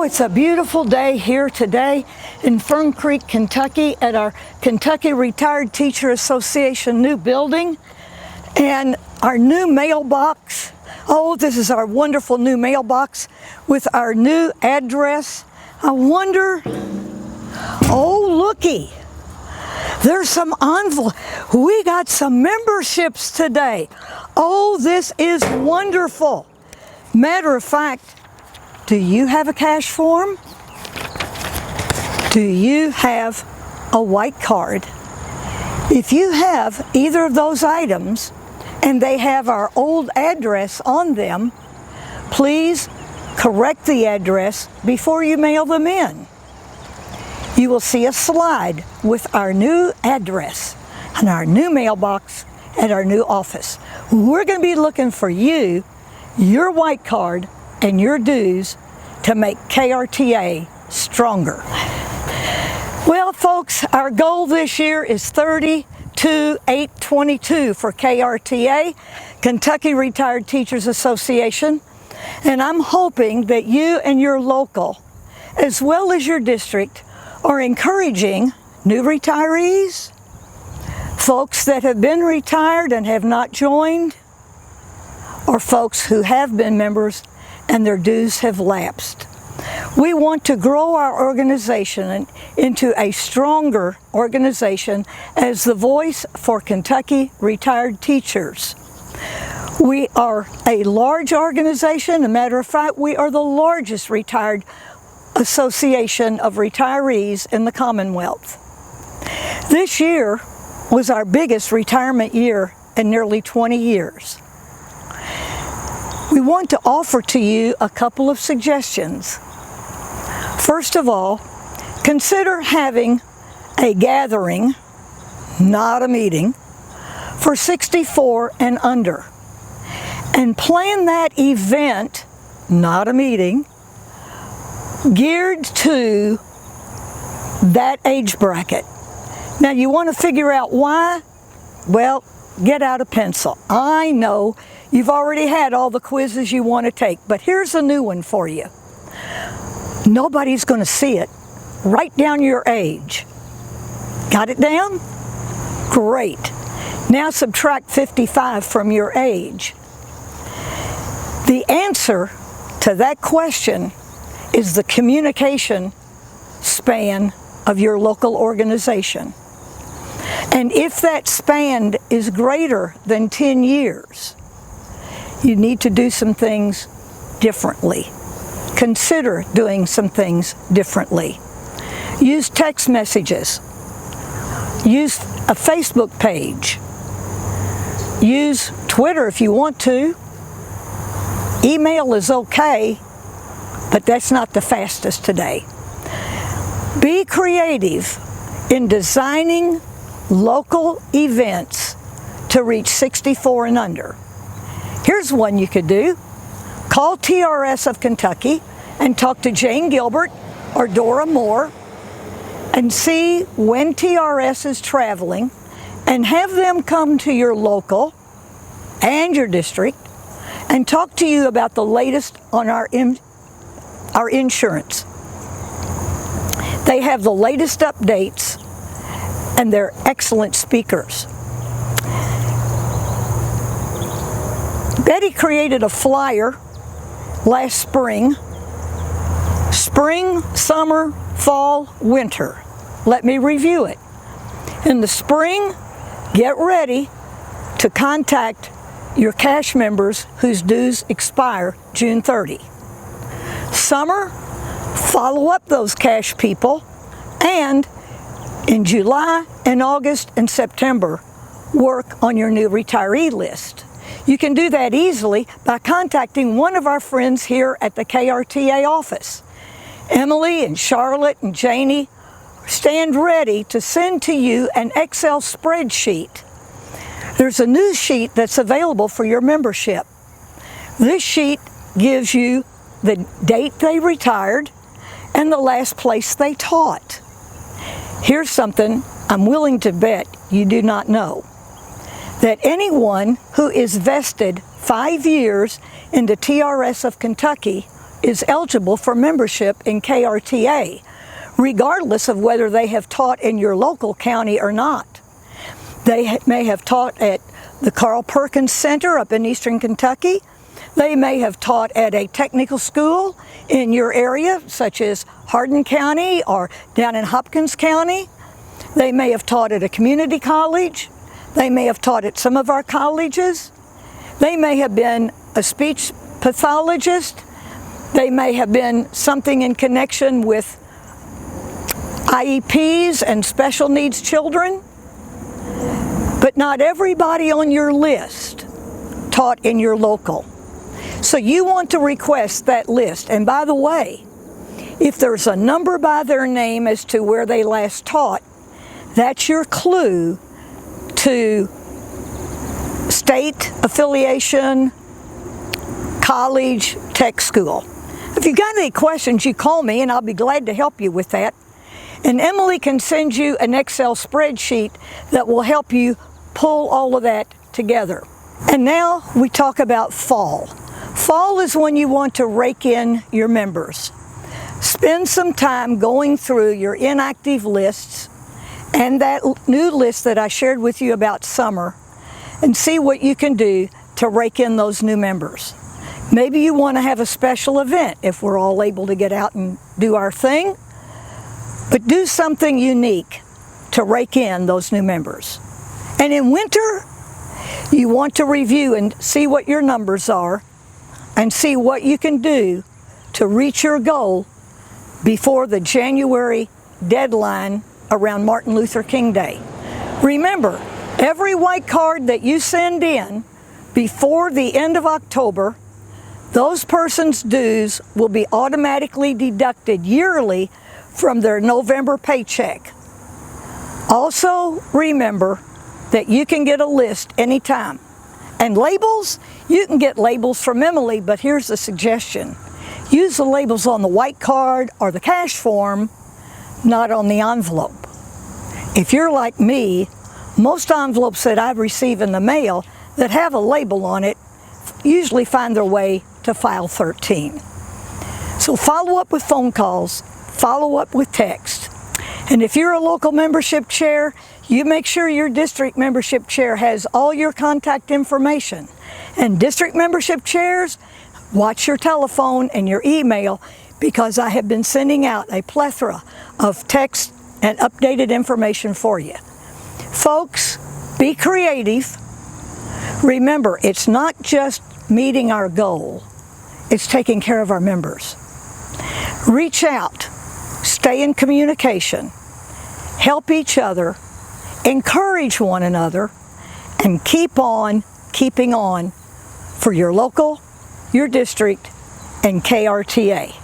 Oh, it's a beautiful day here today in Fern Creek, Kentucky at our Kentucky Retired Teacher Association new building and our new mailbox. Oh, this is our wonderful new mailbox with our new address. I wonder, oh looky, there's some envelope. We got some memberships today. Oh, this is wonderful. Matter of fact, do you have a cash form? Do you have a white card? If you have either of those items and they have our old address on them, please correct the address before you mail them in. You will see a slide with our new address and our new mailbox at our new office. We're going to be looking for you, your white card, and your dues to make KRTA stronger. Well, folks, our goal this year is 32,822 for KRTA, Kentucky Retired Teachers Association, and I'm hoping that you and your local, as well as your district, are encouraging new retirees, folks that have been retired and have not joined, or folks who have been members and their dues have lapsed. We want to grow our organization into a stronger organization as the voice for Kentucky retired teachers. We are a large organization. As a matter of fact, we are the largest retired association of retirees in the Commonwealth. This year was our biggest retirement year in nearly 20 years. We want to offer to you a couple of suggestions. First of all, consider having a gathering, not a meeting, for 64 and under. And plan that event, not a meeting, geared to that age bracket. Now you want to figure out why? Well, get out a pencil. I know you've already had all the quizzes you want to take, but here's a new one for you. Nobody's going to see it. Write down your age. Got it down? Great. Now subtract 55 from your age. The answer to that question is the communication span of your local organization. And if that span is greater than 10 years, you need to do some things differently. Consider doing some things differently. Use text messages. Use a Facebook page. Use Twitter if you want to. Email is okay, but that's not the fastest today. Be creative in designing local events to reach 64 and under. Here's one you could do. Call TRS of Kentucky and talk to Jane Gilbert or Dora Moore and see when TRS is traveling and have them come to your local and your district and talk to you about the latest on our insurance. They have the latest updates and they're excellent speakers. Betty created a flyer last spring, summer, fall, winter. Let me review it. In the spring, get ready to contact your cash members whose dues expire June 30. Summer, follow up those cash people, and in July and August and September, work on your new retiree list. You can do that easily by contacting one of our friends here at the KRTA office. Emily and Charlotte and Janie stand ready to send to you an Excel spreadsheet. There's a news sheet that's available for your membership. This sheet gives you the date they retired and the last place they taught. Here's something I'm willing to bet you do not know. That anyone who is vested 5 years into TRS of Kentucky is eligible for membership in KRTA, regardless of whether they have taught in your local county or not. They may have taught at the Carl Perkins Center up in Eastern Kentucky. They may have taught at a technical school in your area, such as Hardin County or down in Hopkins County. They may have taught at a community college. They may have taught at some of our colleges. They may have been a speech pathologist. They may have been something in connection with IEPs and special needs children. But not everybody on your list taught in your local. So you want to request that list. And by the way, if there's a number by their name as to where they last taught, that's your clue to state affiliation, college, tech school. If you've got any questions, you call me and I'll be glad to help you with that. And Emily can send you an Excel spreadsheet that will help you pull all of that together. And now we talk about fall. Fall is when you want to rake in your members. Spend some time going through your inactive lists and that new list that I shared with you about summer and see what you can do to rake in those new members. Maybe you want to have a special event if we're all able to get out and do our thing, but do something unique to rake in those new members. And in winter, you want to review and see what your numbers are and see what you can do to reach your goal before the January deadline around Martin Luther King Day. Remember, every white card that you send in before the end of October, those persons' dues will be automatically deducted yearly from their November paycheck. Also, remember that you can get a list anytime. And labels, you can get labels from Emily, but here's a suggestion. Use the labels on the white card or the cash form, not on the envelope. If you're like me, most envelopes that I receive in the mail that have a label on it usually find their way to file 13. So follow up with phone calls, follow up with text. And if you're a local membership chair, you make sure your district membership chair has all your contact information. And district membership chairs, watch your telephone and your email, because I have been sending out a plethora of text and updated information for you. Folks, be creative. Remember, it's not just meeting our goal, it's taking care of our members. Reach out, stay in communication, help each other, encourage one another, and keep on keeping on for your local, your district, and KRTA.